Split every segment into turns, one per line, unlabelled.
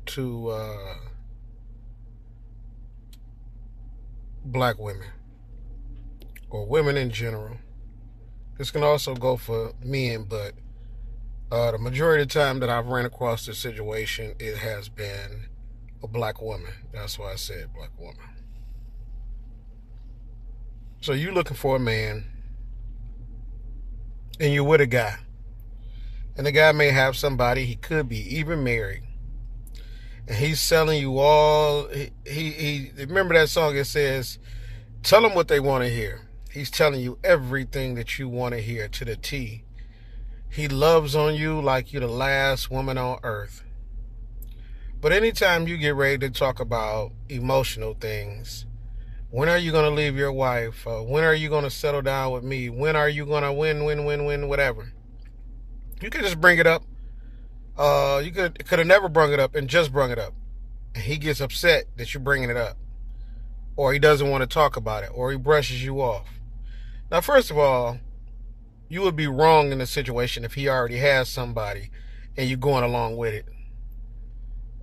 to black women or women in general. This can also go for men, but the majority of the time that I've ran across this situation, it has been a black woman. That's why I said black woman. So you looking for a man, and you're with a guy, and the guy may have somebody, he could be even married, and he's selling you all. He remember that song? It says, "Tell them what they want to hear." He's telling you everything that you want to hear to the T. He loves on you like you're the last woman on earth. But anytime you get ready to talk about emotional things, when are you going to leave your wife? When are you going to settle down with me? When are you going to win, whatever? You could just bring it up. You could have never brung it up and just brung it up. And he gets upset that you're bringing it up. Or he doesn't want to talk about it. Or he brushes you off. Now, first of all, you would be wrong in the situation if he already has somebody and you're going along with it.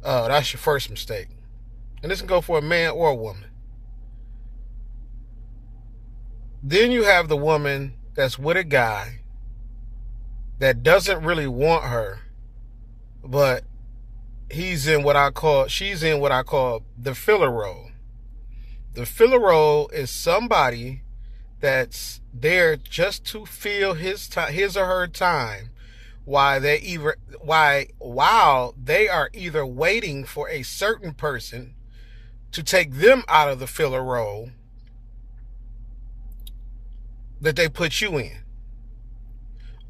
That's your first mistake. And this can go for a man or a woman. Then you have the woman that's with a guy that doesn't really want her, but she's in what I call the filler role. The filler role is somebody that's there just to fill his or her time while they are either waiting for a certain person to take them out of the filler role that they put you in,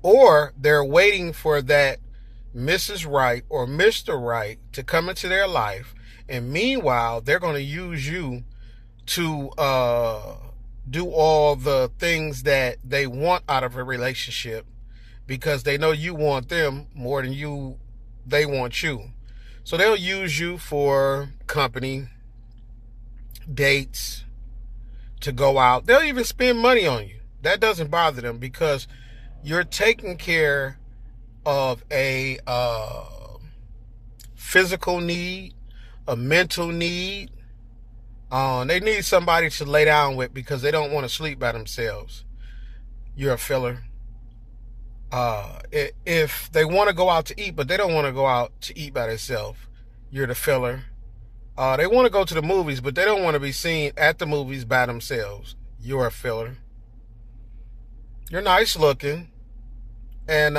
or they're waiting for that Mrs. Right or Mr. Right to come into their life, and meanwhile they're going to use you to do all the things that they want out of a relationship because they know you want them more than they want you. So they'll use you for company, dates, to go out. They'll even spend money on you. That doesn't bother them because you're taking care of a physical need, a mental need. They need somebody to lay down with because they don't want to sleep by themselves. You're a filler. If they want to go out to eat, but they don't want to go out to eat by themselves, you're the filler. They want to go to the movies, but they don't want to be seen at the movies by themselves. You're a filler. You're nice looking, and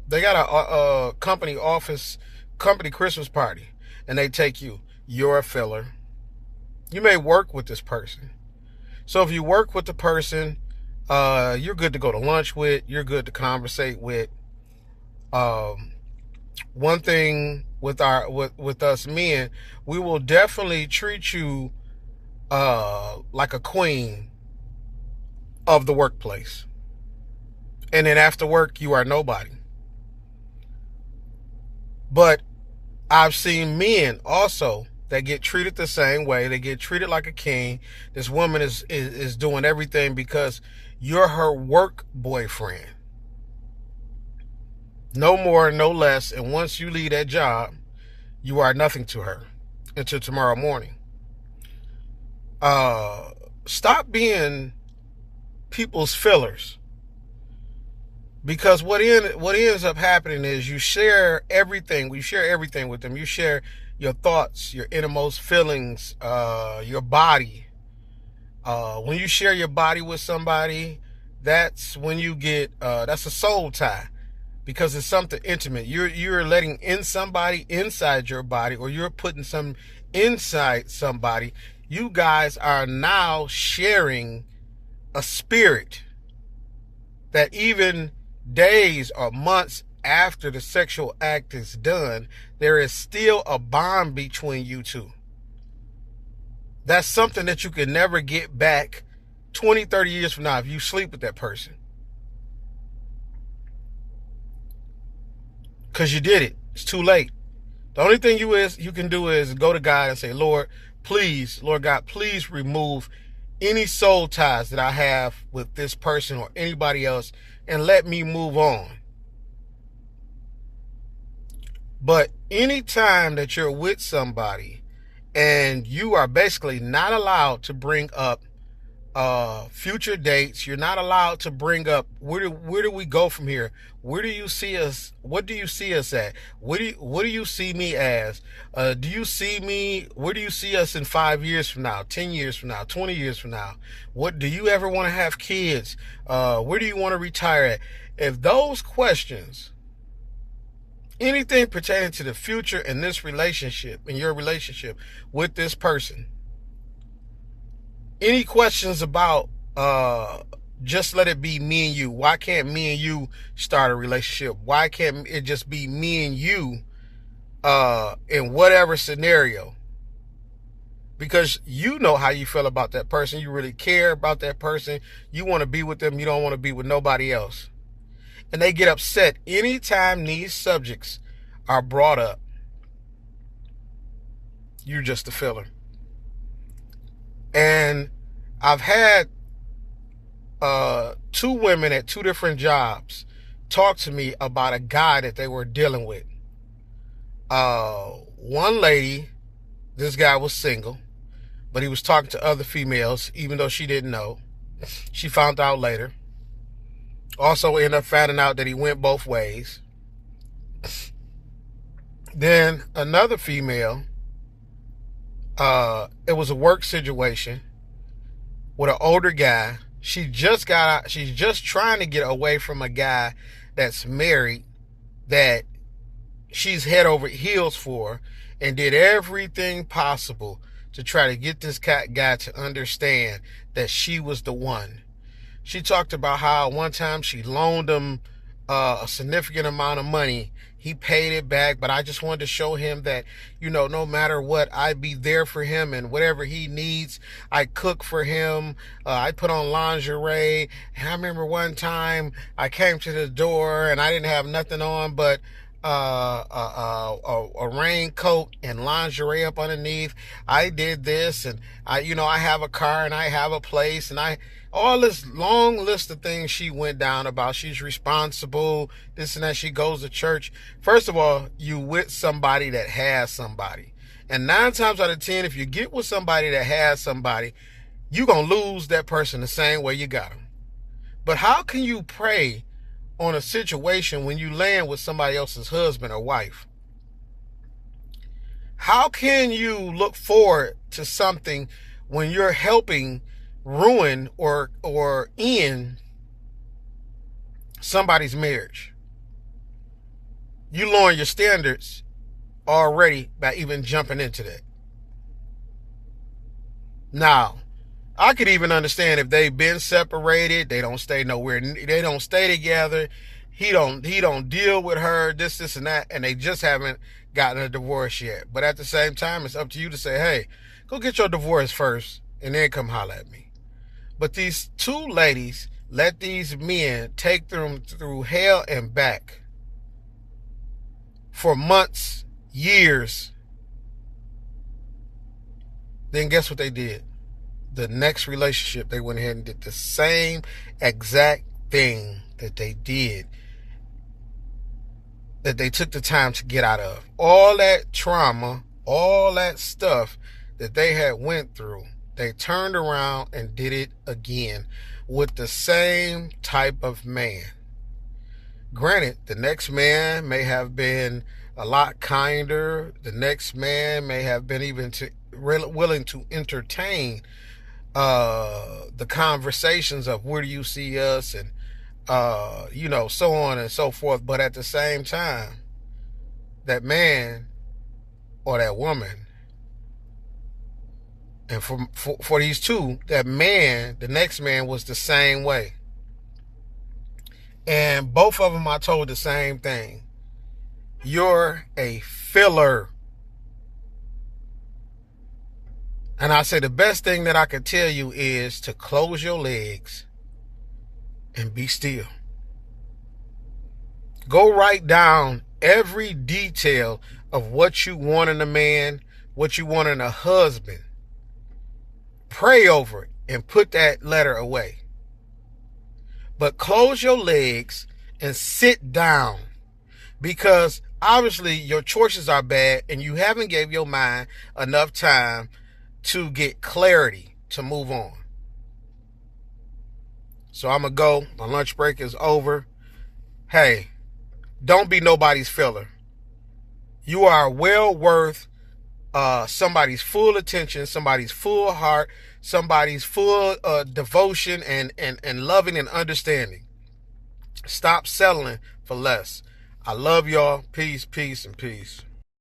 they got a company Christmas party, and they take you. You're a filler. You may work with this person. So if you work with the person, you're good to go to lunch with. You're good to conversate with. One thing with us men, we will definitely treat you like a queen of the workplace. And then after work, you are nobody. But I've seen men also that get treated the same way. They get treated like a king. This woman is doing everything because you're her work boyfriend. No more, no less. And once you leave that job, you are nothing to her until tomorrow morning. Stop being people's fillers. Because what ends up happening is you share everything. We share everything with them. You share your thoughts, your innermost feelings, your body. When you share your body with somebody, that's when you get that's a soul tie, because it's something intimate. You're letting in somebody inside your body, or you're putting some inside somebody. You guys are now sharing a spirit that even days or months after the sexual act is done, there is still a bond between you two. That's something that you can never get back 20, 30 years from now if you sleep with that person. Because you did it. It's too late. The only thing you can do is go to God and say, Lord God, please remove any soul ties that I have with this person or anybody else, and let me move on. But anytime that you're with somebody and you are basically not allowed to bring up future dates, you're not allowed to bring up where do we go from here? Where do you see us? What do you see us at? What do you see me as? Do you see me? Where do you see us in 5 years from now, 10 years from now, 20 years from now? What do you ever want to have kids? Where do you want to retire at? If those questions, anything pertaining to the future in this relationship, in your relationship with this person, any questions about just let it be me and you? Why can't me and you start a relationship? Why can't it just be me and you in whatever scenario? Because you know how you feel about that person. You really care about that person. You want to be with them. You don't want to be with nobody else. And they get upset anytime these subjects are brought up. You're just a filler. And I've had 2 women at 2 different jobs talk to me about a guy that they were dealing with. One lady, this guy was single, but he was talking to other females, even though she didn't know. She found out later. Also ended up finding out that he went both ways. Then another female, it was a work situation with an older guy. She's just trying to get away from a guy that's married, that she's head over heels for, and did everything possible to try to get this guy to understand that she was the one. She talked about how one time she loaned him a significant amount of money. He paid it back, but I just wanted to show him that, no matter what, I'd be there for him, and whatever he needs, I cook for him. I put on lingerie. And I remember one time I came to the door and I didn't have nothing on but a raincoat and lingerie up underneath. I did this, and I have a car and I have a place, and all this long list of things she went down about. She's responsible, this and that. She goes to church. First of all, you with somebody that has somebody. And 9 times out of 10, if you get with somebody that has somebody, you're going to lose that person the same way you got them. But how can you pray on a situation when you land with somebody else's husband or wife? How can you look forward to something when you're helping ruin or end somebody's marriage? You lowering your standards already by even jumping into that. Now, I could even understand if they've been separated, they don't stay together, he don't deal with her, this and that, and they just haven't gotten a divorce yet. But at the same time, it's up to you to say, hey, go get your divorce first and then come holler at me. But these 2 ladies let these men take them through hell and back for months, years. Then guess what they did? The next relationship, they went ahead and did the same exact thing that they did, that they took the time to get out of. All that trauma, all that stuff that they had went through, they turned around and did it again with the same type of man. Granted, the next man may have been a lot kinder. The next man may have been even willing to entertain the conversations of where do you see us, and so on and so forth. But at the same time, that man or that woman, and for these 2, that man, the next man, was the same way. And both of them are told the same thing. You're a filler. And I say the best thing that I could tell you is to close your legs and be still. Go write down every detail of what you want in a man, what you want in a husband. Pray over it and put that letter away. But close your legs and sit down, because obviously your choices are bad and you haven't gave your mind enough time to get clarity to move on. So I'm going to go. My lunch break is over. Hey, don't be nobody's filler. You are well worth somebody's full attention, somebody's full heart, somebody's full devotion and loving and understanding. Stop settling for less. I love y'all. Peace, peace, and peace.